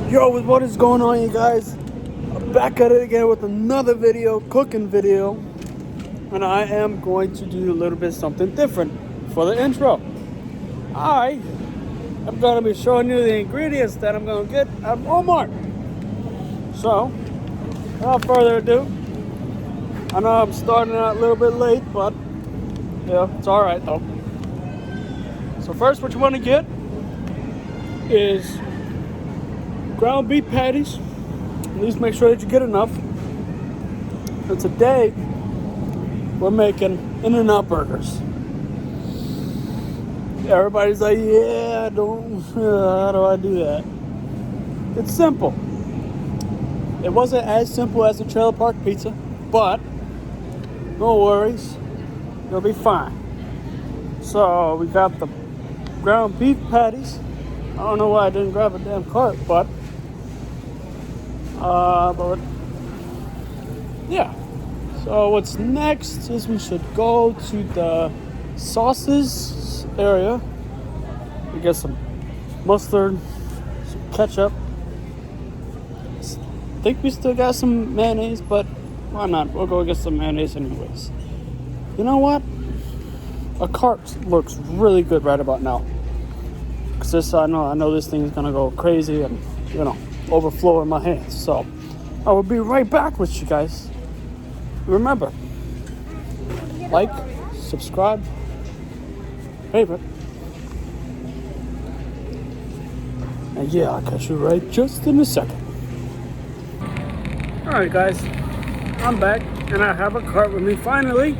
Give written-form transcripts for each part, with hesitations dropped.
Yo, what is going on, you guys? I'm back at it again with another video, cooking video, and I am going to do a little bit something different for the intro. I am going to be showing you the ingredients that I'm going to get at Walmart. So, without further ado, I know I'm starting out a little bit late, but yeah, it's all right though. So first, what you want to get is ground beef patties. At least make sure that you get enough. And today, we're making In-N-Out burgers. Everybody's like, yeah, how do I do that? It's simple. It wasn't as simple as the Trailer Park Pizza, but no worries, you'll be fine. So we got the ground beef patties. I don't know why I didn't grab a damn cart, but yeah. So what's next is we should go to the sauces area. We get some mustard, some ketchup. I think we still got some mayonnaise, but why not? We'll go get some mayonnaise anyways. You know what? A cart looks really good right about now. Cause this, I know this thing is gonna go crazy and overflow in my hands. So I will be right back with you guys. Remember, like, subscribe, favorite, and yeah, I'll catch you right just in a second. All right, guys, I'm back and I have a cart with me finally.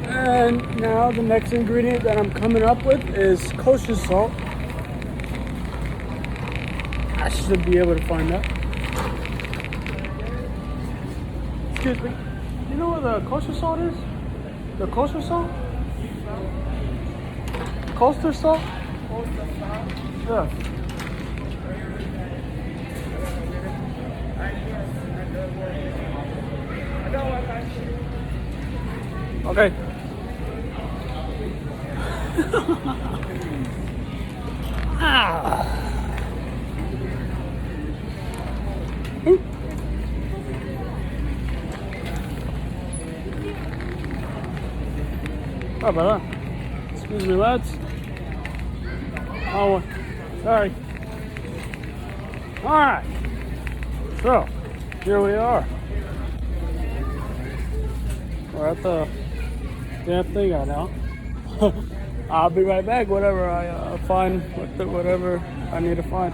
And now the next ingredient that I'm coming up with is kosher salt. I should be able to find that. Excuse me. You know what the kosher salt is? The kosher salt? Kosher salt? Yeah. Okay. How about that? Excuse me, lads. Oh, sorry. All right. So, here we are. We're at the damn thing right now. I'll be right back. Whatever I find, whatever I need to find.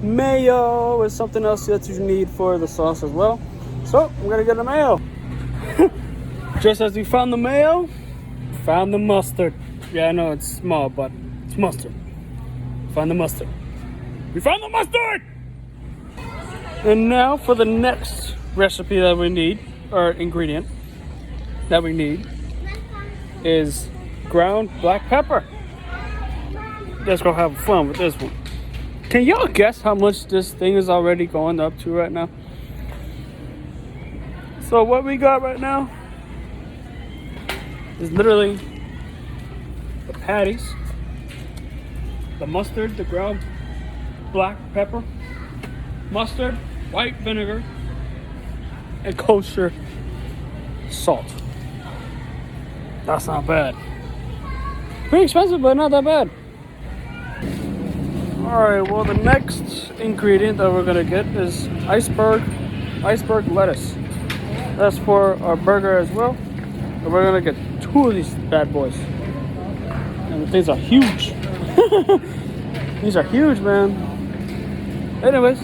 Mayo is something else that you need for the sauce as well. So I'm gonna get the mayo. Just as we found the mayo, found the mustard. Yeah, I know it's small, but it's mustard. Found the mustard. We found the mustard! And now for the next recipe that we need, or ingredient that we need, is ground black pepper. Let's go have fun with this one. Can y'all guess how much this thing is already going up to right now? So what we got right now is literally the patties, the mustard, the ground black pepper, mustard, white vinegar, and kosher salt. That's not bad. Pretty expensive, but not that bad. Alright, well, the next ingredient that we're gonna get is iceberg lettuce. That's for our burger as well. And we're gonna get 2 of these bad boys. And the things are huge. These are huge, man. Anyways,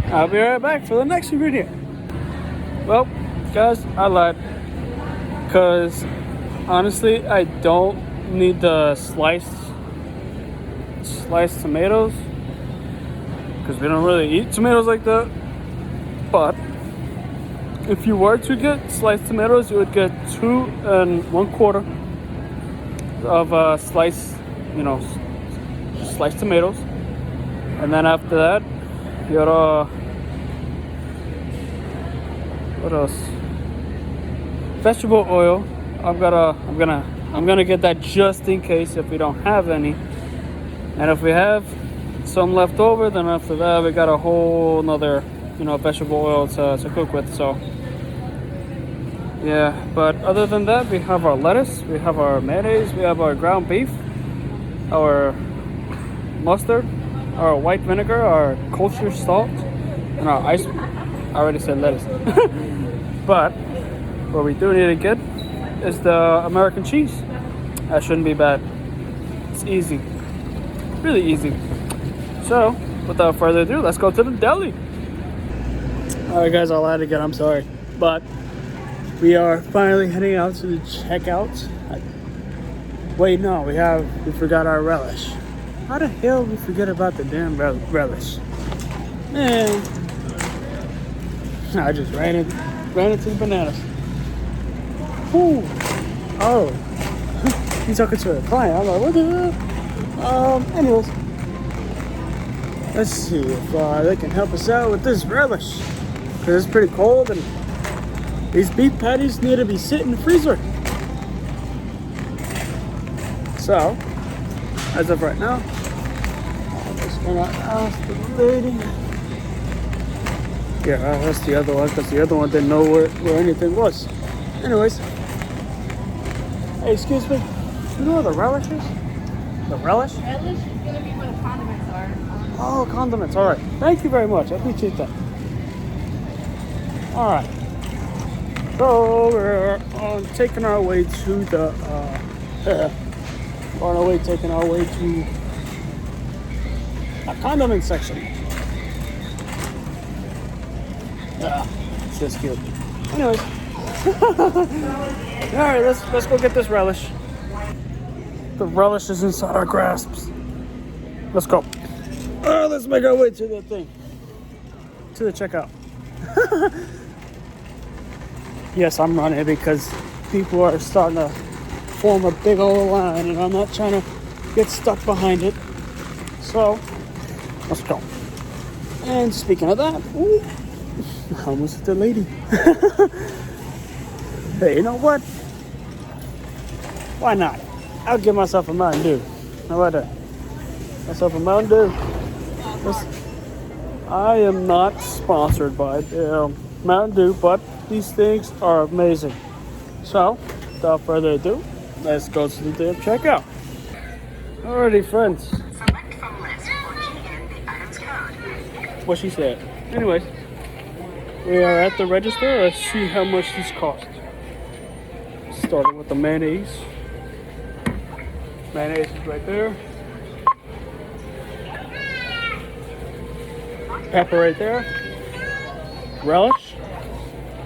I'll be right back for the next ingredient. Well, guys, I lied. Because honestly, I don't need the sliced tomatoes. Because we don't really eat tomatoes like that. But if you were to get sliced tomatoes, you would get 2 1/4 of sliced tomatoes. And then after that, your what else? Vegetable oil. I'm gonna get that just in case if we don't have any. And if we have, some left over. Then after that, we got a whole another, vegetable oil to cook with. So yeah, but other than that, we have our lettuce, we have our mayonnaise, we have our ground beef, our mustard, our white vinegar, our kosher salt, and our ice. I already said lettuce. But what we do need to get is the American cheese. That shouldn't be bad. It's easy. Really easy. So, without further ado, let's go to the deli. Alright guys, I'll add again, I'm sorry. But we are finally heading out to the checkout. Wait, no, we forgot our relish. How the hell we forget about the damn relish? Man, I just ran into the bananas. Ooh. Oh, he's talking to a client. I'm like, what the hell? Anyways, let's see if they can help us out with this relish, because it's pretty cold and these beef patties need to be sitting in the freezer. So, as of right now, I'm just gonna ask the lady. Yeah, that's the other one, because the other one didn't know where anything was. Anyways, hey, excuse me, you know where the relish is? The relish? Relish is gonna be where the condiments are. Oh, condiments, alright. Thank you very much, I appreciate that. Alright. So we're taking our way to the taking our way to a condiment section. Yeah, it's just cute. Anyways, all right, let's go get this relish. The relish is inside our grasps. Let's go. Let's make our way to the thing, to the checkout. Yes, I'm running because people are starting to form a big old line and I'm not trying to get stuck behind it. So, let's go. And speaking of that, ooh, I almost hit the lady. Hey, you know what? Why not? I'll give myself a Mountain Dew. How about that? Myself a Mountain Dew. I am not sponsored by Mountain Dew, but these things are amazing. So, without further ado, let's go to the damn checkout. Alrighty, friends. Select from list or key in the item's code. What she said. Anyways, we are at the register. Let's see how much these cost. Starting with the mayonnaise. Mayonnaise is right there. Pepper right there. Relish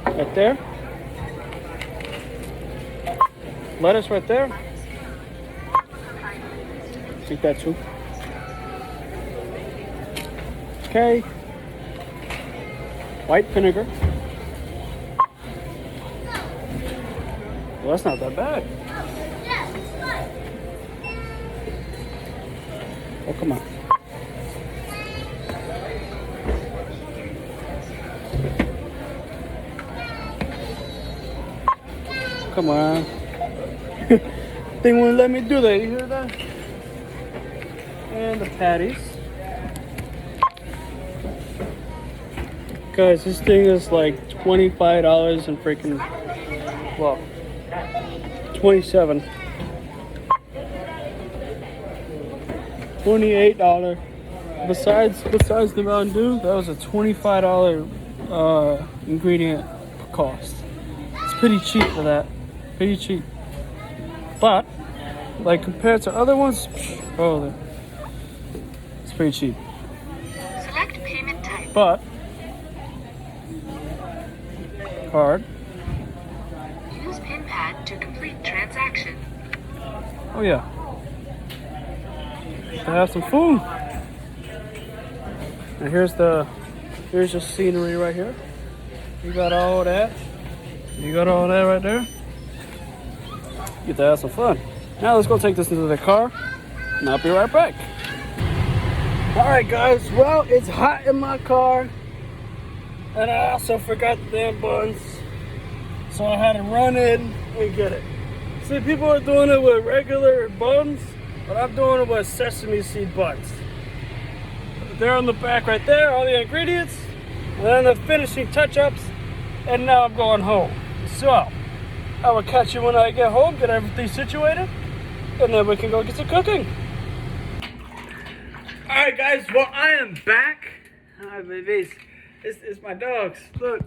right there. Lettuce right there. Take that too. Okay. White vinegar. Well, that's not that bad. Oh, come on. Come on. They won't let me do that. You hear that? And the patties. Guys, this thing is like $25 and freaking, well, 27. $28. Besides the Mountain Dew, that was a $25 ingredient cost. It's pretty cheap for that. Pretty cheap. But like compared to other ones, oh, it's pretty cheap. Select payment type. But card. Use PIN pad to complete transaction. Oh yeah. To have some food. And here's your scenery right here. You got all that. You got all that right there. Get to have some fun. Now let's go take this into the car, and I'll be right back. Alright guys, well, it's hot in my car, and I also forgot the damn buns, so I had to run in and get it. See, people are doing it with regular buns, but I'm doing it with sesame seed buns. They're on the back right there, all the ingredients, and then the finishing touch-ups, and now I'm going home. So, I will catch you when I get home, get everything situated, and then we can go get some cooking. Alright guys, well I am back. Hi babies. It's my dogs. Look.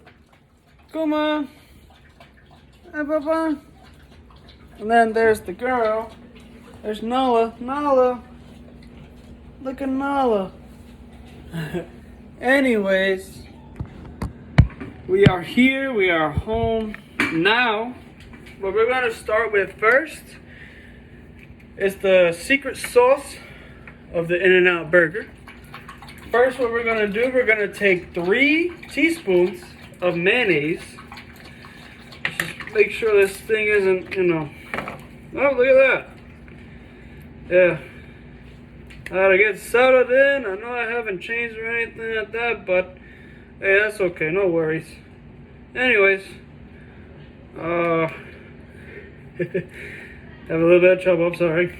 Come on. Hi Papa. And then there's the girl. There's Nala. Nala. Look at Nala. Anyways, we are here. We are home now. What we're going to start with first is the secret sauce of the In-N-Out burger. First, what we're going to do, we're going to take 3 teaspoons of mayonnaise. Just make sure this thing isn't, you know. Oh, look at that. Yeah. I gotta get settled in. I know I haven't changed or anything like that, but hey, that's okay. No worries. Anyways, have a little bit of trouble. I'm sorry.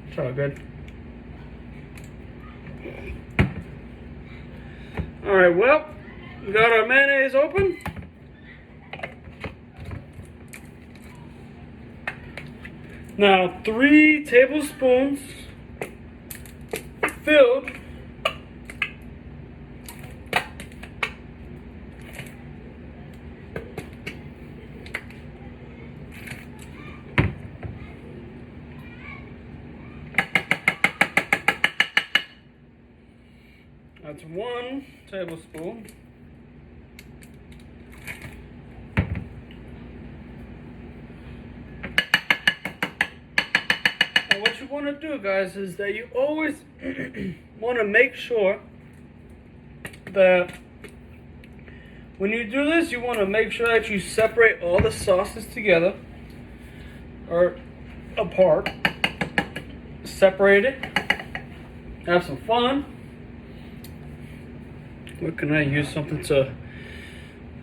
It's all good. All right. Well, we got our mayonnaise open. Now, 3 tablespoons filled that's 1 tablespoon. What you want to do, guys, is that you always want to make sure that when you do this, you want to make sure that you separate all the sauces together or apart. Separate it. Have some fun. What can I use? Something to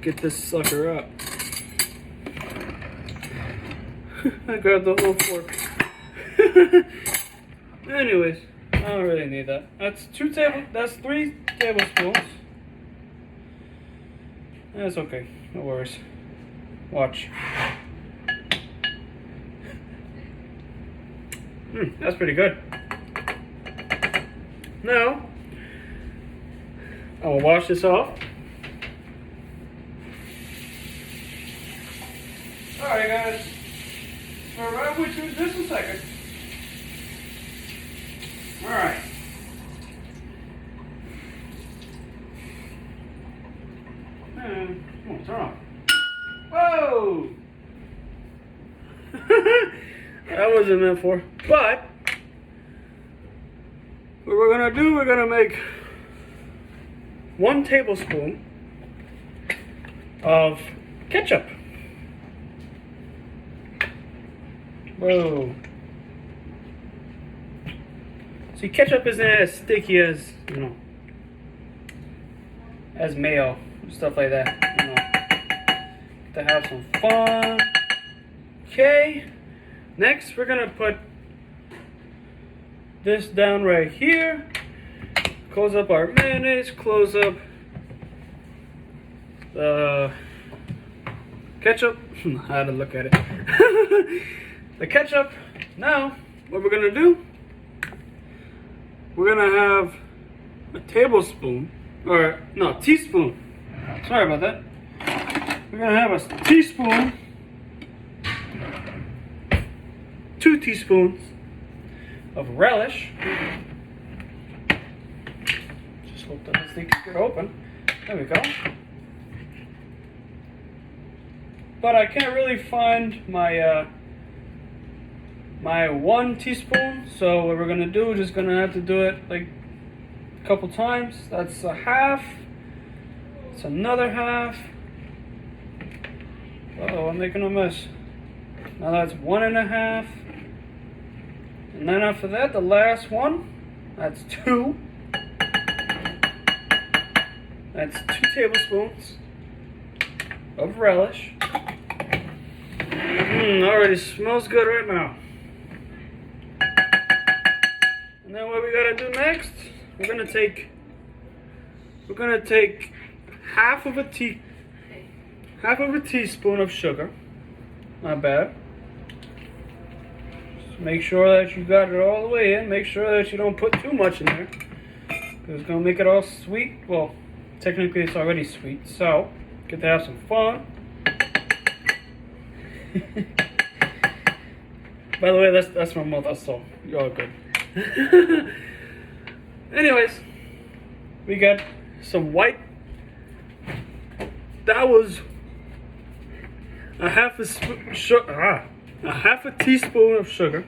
get this sucker up. I grabbed the whole fork. Anyways, I don't really need that. That's 3 tablespoons. That's okay. No worries. Watch. That's pretty good. Now, I will wash this off. Alright guys. I'll right with you just a second. Alright. And come on, turn off. Whoa! That wasn't meant for. But what we're gonna do, we're gonna make 1 tablespoon of ketchup. Whoa. See, ketchup isn't as sticky as, you know, as mayo, stuff like that, you know, to have some fun. Okay, next we're gonna put this down right here, close up our mayonnaise, close up the ketchup. How to look at it. The ketchup. Now, what we're gonna do, we're gonna have a tablespoon, or no, teaspoon. Sorry about that. We're gonna have a teaspoon, 2 teaspoons of relish. Just hope that this thing can get open. There we go. But I can't really find my my 1 teaspoon, so what we're gonna do, we're just gonna have to do it like a couple times. That's a half. It's another half. Uh-oh, I'm making a mess. Now that's 1.5. And then after that, the last one, that's 2. That's 2 tablespoons of relish. Already smells good right now. And then what we gotta do next? We're gonna take half of a teaspoon of sugar. Not bad. Just make sure that you got it all the way in. Make sure that you don't put too much in there, because it's gonna make it all sweet. Well, technically it's already sweet, so get to have some fun. By the way, that's my mother, so you're all good. Anyways, we got some white. That was a half a teaspoon of sugar.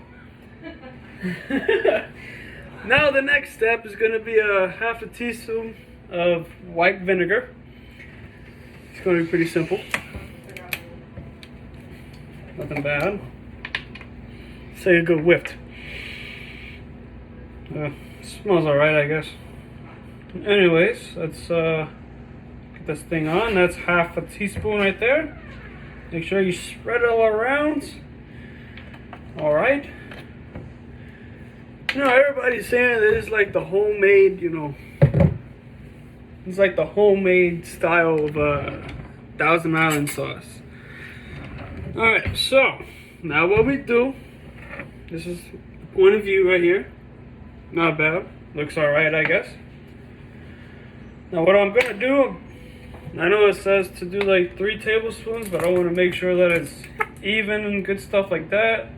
Now the next step is going to be a half a teaspoon of white vinegar. It's going to be pretty simple. Nothing bad. Say a good whiff. Smells alright, I guess. Anyways, let's get this thing on. That's half a teaspoon right there. Make sure you spread it all around. Alright. You know, everybody's saying that it's like the homemade, it's like the homemade style of Thousand Island sauce. Alright, so now what we do, this is point of view right here. Not bad. Looks alright, I guess. Now what I'm gonna do, I know it says to do like 3 tablespoons, but I want to make sure that it's even and good stuff like that.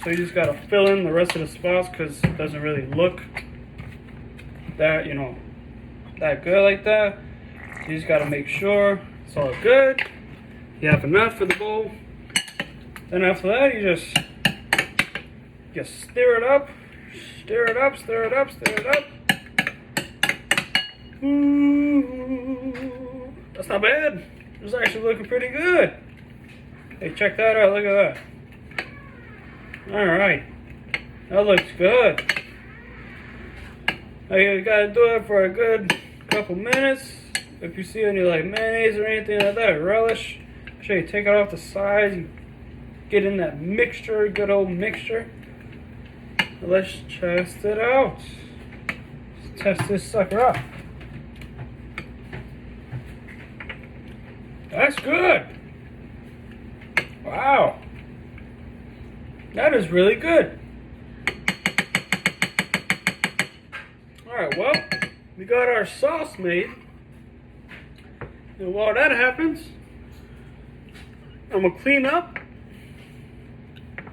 So you just gotta fill in the rest of the spots, because it doesn't really look that, that good like that. You just gotta make sure it's all good. You have enough for the bowl. Then after that, you just stir it up. Stir it up, stir it up, stir it up. Ooh, that's not bad. It's actually looking pretty good. Hey, check that out. Look at that. Alright. That looks good. Now you gotta do it for a good couple minutes. If you see any like mayonnaise or anything like that, relish, make sure you take it off the sides. You get in that mixture, good old mixture. Let's test it out. Let's test this sucker out. That's good. Wow. That is really good. Alright, well, we got our sauce made. And while that happens, I'm going to clean up.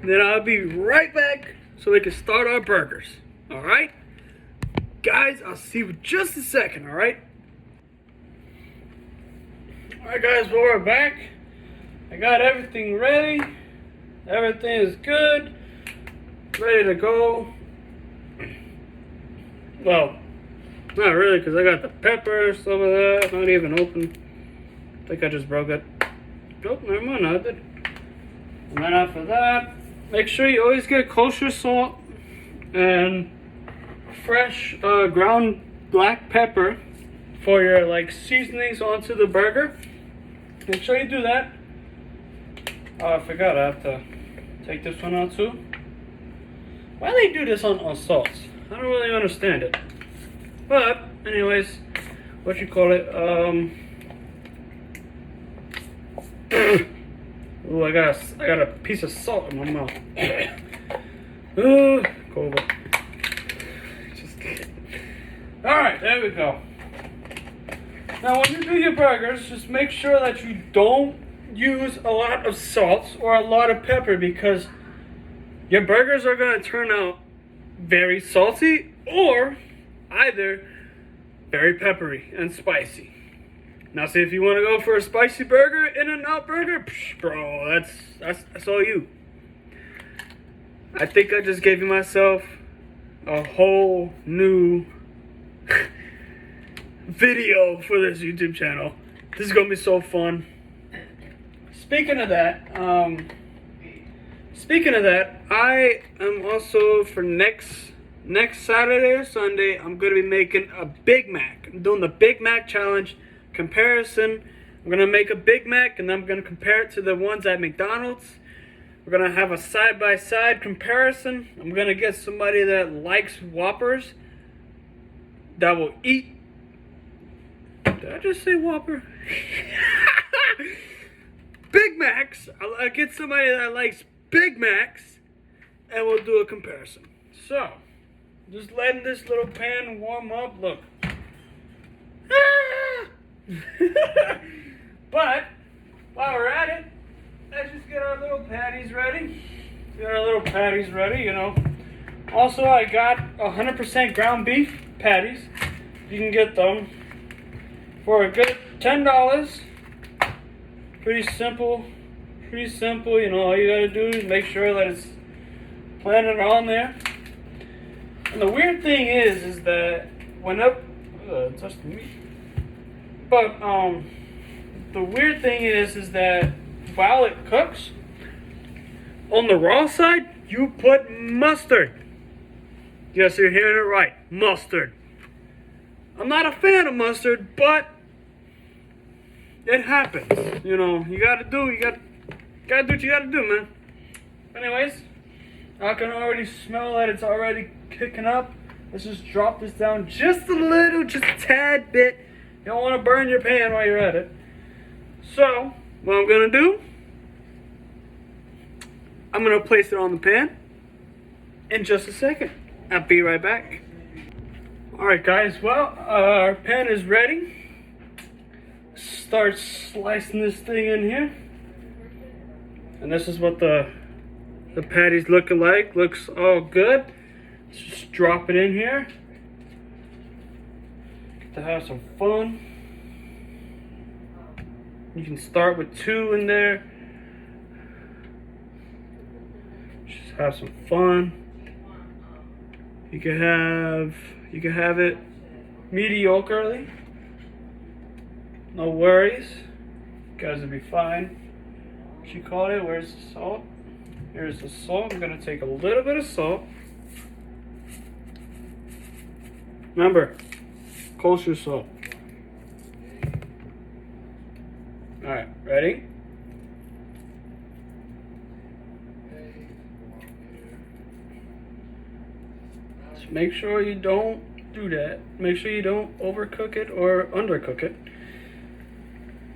Then I'll be right back so we can start our burgers. Alright? Guys, I'll see you in just a second, alright? Alright guys, well, we're back. I got everything ready. Everything is good. Ready to go. Well, not really, because I got the pepper, some of that. Not even open. I think I just broke it. Nope, never mind, I did. And then after that, make sure you always get kosher salt and fresh ground black pepper for your like seasonings onto the burger. Make sure you do that. Oh, I forgot, I have to take this one out too. Why do they do this on salts? I don't really understand it. But anyways, what you call it? Ooh, I got a piece of salt in my mouth. Go over. Just kidding. All right, there we go. Now, when you do your burgers, just make sure that you don't use a lot of salt or a lot of pepper, because your burgers are going to turn out very salty or either very peppery and spicy. Now, see, if you want to go for a spicy burger, In-N-Out burger, bro, that's all you. I think I just gave myself a whole new video for this YouTube channel. This is going to be so fun. Speaking of that, I am also for next Saturday or Sunday, I'm going to be making a Big Mac. I'm doing the Big Mac challenge comparison. I'm going to make a Big Mac and I'm going to compare it to the ones at McDonald's. We're gonna have a side-by-side comparison. I'm gonna get somebody that likes Whoppers, that will eat. Did I just say Whopper? Big Macs. I'll get somebody that likes Big Macs, and we'll do a comparison. So, just letting this little pan warm up. Look. But while we're at it, let's just get our little patties ready. Get our little patties ready, you know. Also, I got 100% ground beef patties. You can get them for a good $10. Pretty simple. Pretty simple, you know. All you gotta do is make sure that it's planted on there. And the weird thing is that when up, touched the meat. But the weird thing is that while it cooks, on the raw side, you put mustard. Yes, you're hearing it right, mustard. I'm not a fan of mustard, but it happens. You know, you gotta do what you gotta do, man. Anyways, I can already smell that it's already kicking up. Let's just drop this down just a little, just a tad bit. You don't want to burn your pan while you're at it. So, what I'm gonna do, I'm gonna place it on the pan in just a second. I'll be right back. Alright guys, well, our pan is ready. Start slicing this thing in here. And this is what the patty's looking like. Looks all good. Let's just drop it in here. Get to have some fun. You can start with 2 in there. Just have some fun. You can have it mediocrely. No worries. You guys will be fine. What you call it? Where's the salt? Here's the salt. I'm gonna take a little bit of salt. Remember, kosher salt. Alright, ready? Just make sure you don't do that. Make sure you don't overcook it or undercook it.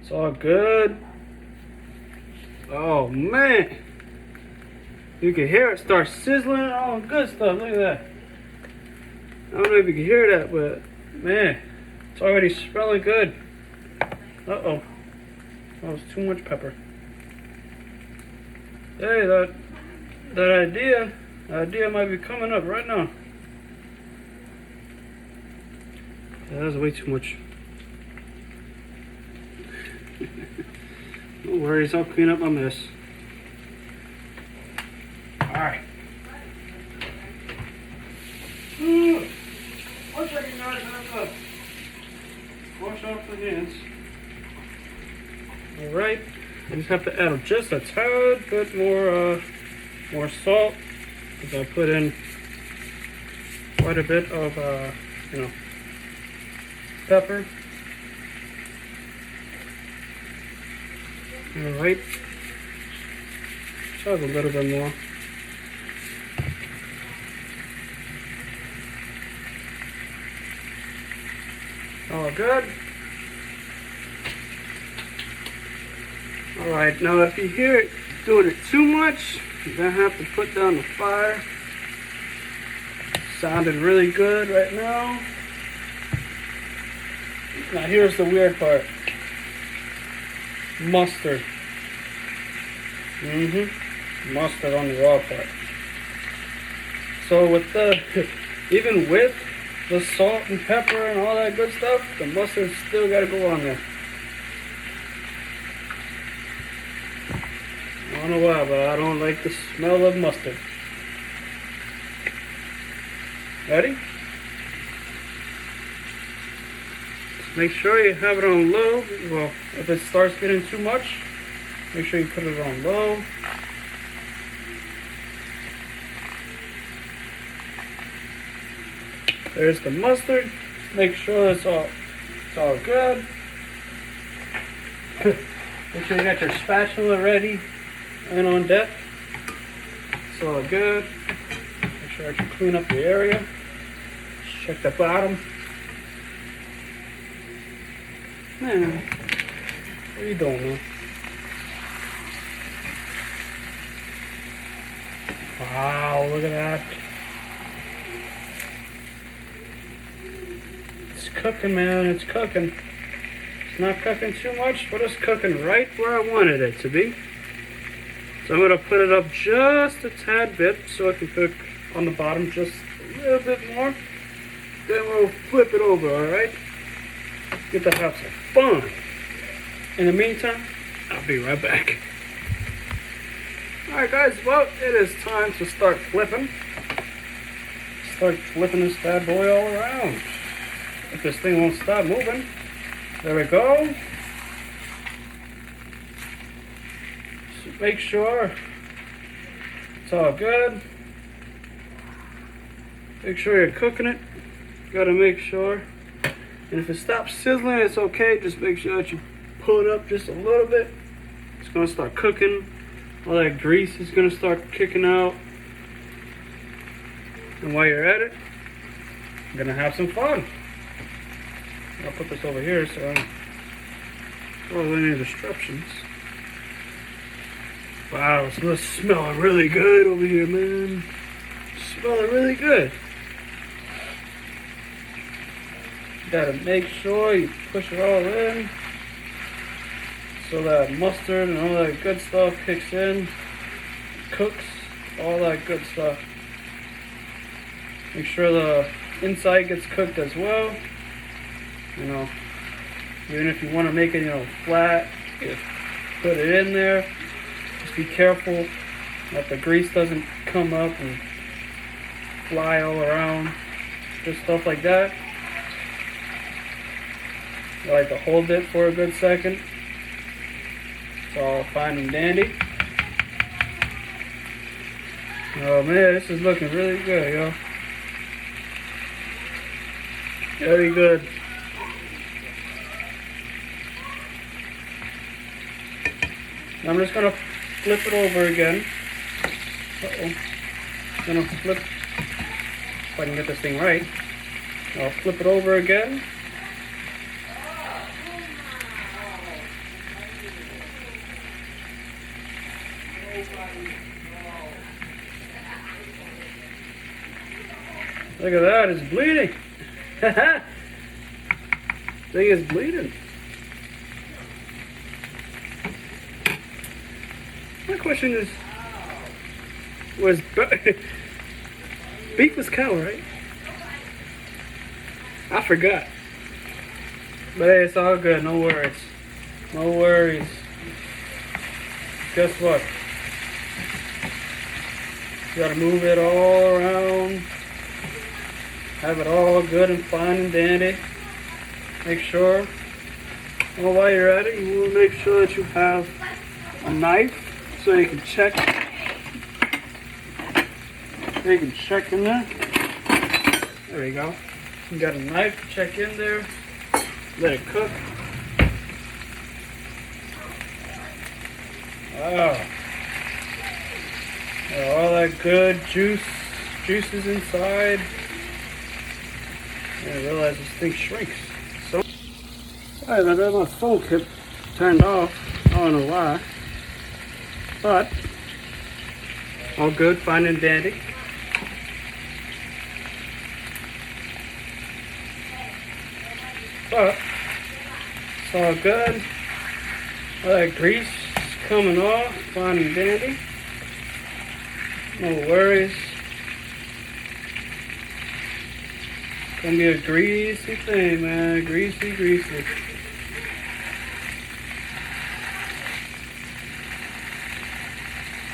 It's all good. Oh man. You can hear it start sizzling. All good stuff. Look at that. I don't know if you can hear that, but man, it's already smelling good. Uh-oh. That was too much pepper. Hey, that idea might be coming up right now. That was way too much. No worries, I'll clean up my mess. Alright. One second, guys, wash off the hands. Alright, I just have to add just a tad bit more salt, because I put in quite a bit of, pepper. Alright, just have a little bit more. All good. Alright, now if you hear it doing it too much, you're gonna have to put down the fire. Sounded really good right now. Now here's the weird part. Mustard. Mustard on the raw part. So with even with the salt and pepper and all that good stuff, the mustard still gotta go on there. I don't know why, but I don't like the smell of mustard. Ready? Just make sure you have it on low. Well, if it starts getting too much, make sure you put it on low. There's the mustard. Make sure it's all good. Make sure you got your spatula ready and on deck. It's all good. Make sure I can clean up the area. Check the bottom. Man, what are you doing, man? Wow, look at that. It's cooking, man, it's cooking. It's not cooking too much, but it's cooking right where I wanted it to be. So I'm gonna put it up just a tad bit so I can cook on the bottom just a little bit more. Then we'll flip it over, alright? Get to have some fun. In the meantime, I'll be right back. Alright guys, well, it is time to start flipping. Start flipping this bad boy all around. If this thing won't stop moving. There we go. So make sure it's all good. Make sure you're cooking it. Gotta make sure. And if it stops sizzling, it's okay. Just make sure that you pull it up just a little bit. It's gonna start cooking. All that grease is gonna start kicking out. And while you're at it, you're gonna have some fun. I'll put this over here so I don't follow any disruptions. Wow, it's smelling really good over here, man. Smelling really good. You gotta make sure you push it all in so that mustard and all that good stuff kicks in, cooks, all that good stuff. Make sure the inside gets cooked as well. You know, even if you want to make it, flat, just put it in there. Just be careful that the grease doesn't come up and fly all around. Just stuff like that. I like to hold it for a good second. It's all fine and dandy. Oh man, this is looking really good, yo. Very good. I'm just gonna flip it over again. Gonna flip, if I can get this thing right. I'll flip it over again. Look at that, it's bleeding. Thing is bleeding. My question is, beef was cow, right? I forgot. But hey, it's all good, no worries. No worries. Guess what? You gotta move it all around. Have it all good and fine and dandy. Make sure, well, while you're at it, you will make sure that you have a knife so you can check. You can check in there. There we go. You got a knife, check in there. Let it cook. Wow. All that good juices inside. I didn't realize this thing shrinks. So, alright, I got my phone kept turned off. I don't know why. But, all good, fine and dandy. But, it's all good. All that grease is coming off, fine and dandy. No worries. Gonna be a greasy thing, man. Greasy, greasy.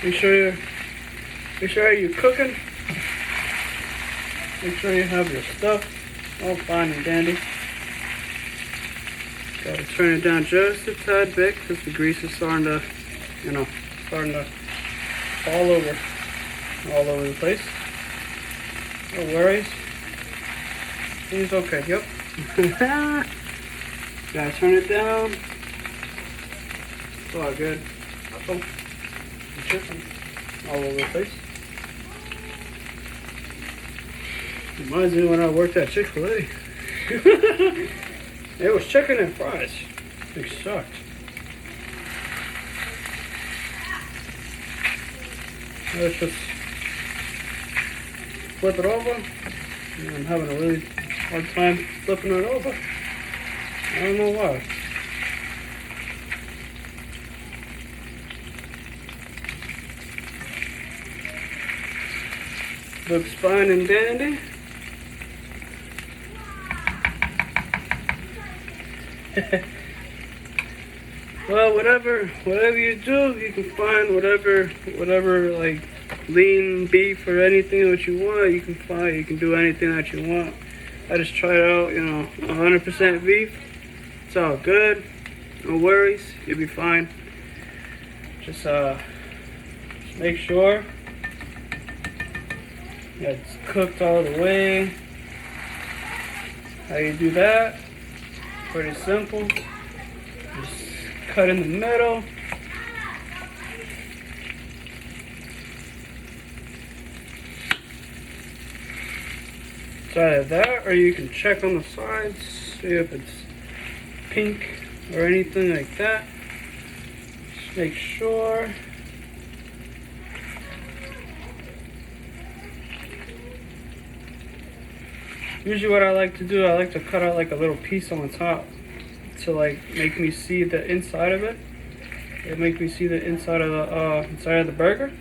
Make sure you're cooking. Make sure you have your stuff all fine and dandy. Gotta turn it down just a tad bit because the grease is starting to, fall all over the place. No worries. It's okay. Yep. Gotta turn it down. It's all good. Uh-oh. Chicken all over the place. Reminds me when I worked at Chick-fil-A. It was chicken and fries. It sucked. Let's just flip it over. I'm having a really hard time flipping it over. I don't know why. Looks fine and dandy. Well, whatever you do, you can find whatever like lean beef or anything that you want. You can find. You can do anything that you want. I just tried out, 100% beef. It's all good. No worries. You'll be fine. Just make sure it's cooked all the way. How you do that? Pretty simple. Just cut in the middle. It's either that, or you can check on the sides, see if it's pink or anything like that. Just make sure. Usually what I like to do, I like to cut out like a little piece on the top to like make me see the inside of it. It make me see the inside of the burger.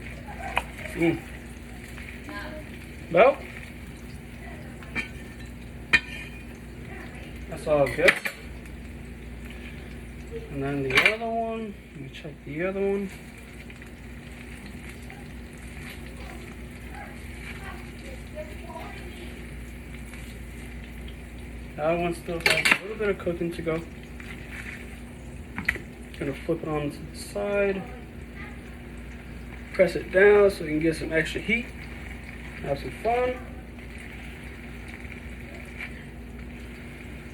Well, that's all good. And then the other one, let me check the other one. That one still has a little bit of cooking to go. Gonna flip it on to the side. Press it down so you can get some extra heat. Have some fun.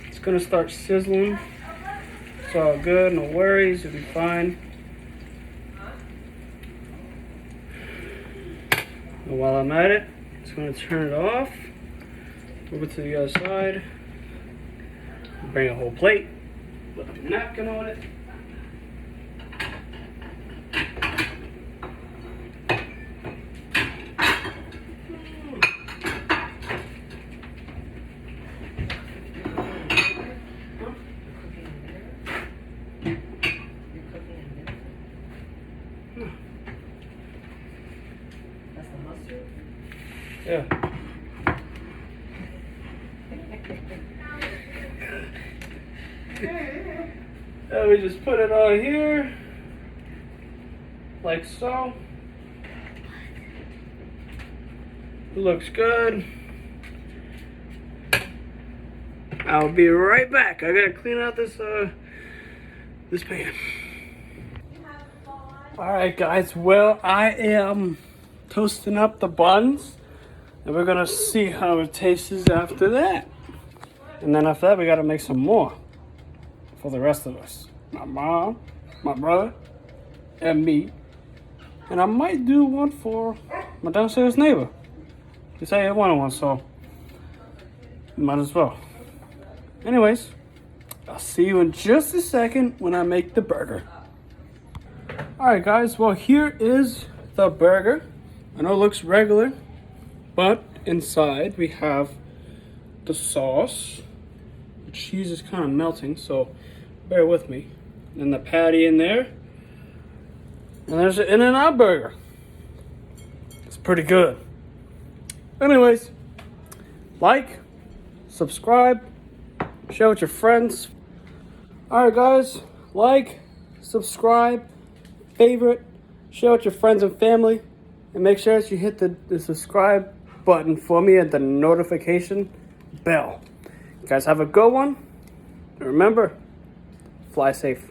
It's gonna start sizzling. It's all good, no worries, it'll be fine. And while I'm at it, I'm just gonna turn it off. Move it to the other side. Bring a whole plate, put a napkin on it. Yeah. And we just put it on here, like so. It looks good. I'll be right back. I gotta clean out this pan. Alright guys, well I am toasting up the buns and we're gonna see how it tastes after that. And then after that we gotta make some more for the rest of us. My mom, my brother, and me. And I might do one for my downstairs neighbor. He said he wanted one, so might as well. Anyways, I'll see you in just a second when I make the burger. Alright guys, well here is the burger. I know it looks regular, but inside we have the sauce. The cheese is kind of melting, so bear with me. And the patty in there. And there's an In-N-Out burger. It's pretty good. Anyways, like, subscribe, share with your friends. Alright guys, like, subscribe, favorite, share with your friends and family. And make sure that you hit the subscribe button for me and the notification bell. You guys have a good one. And remember, fly safe.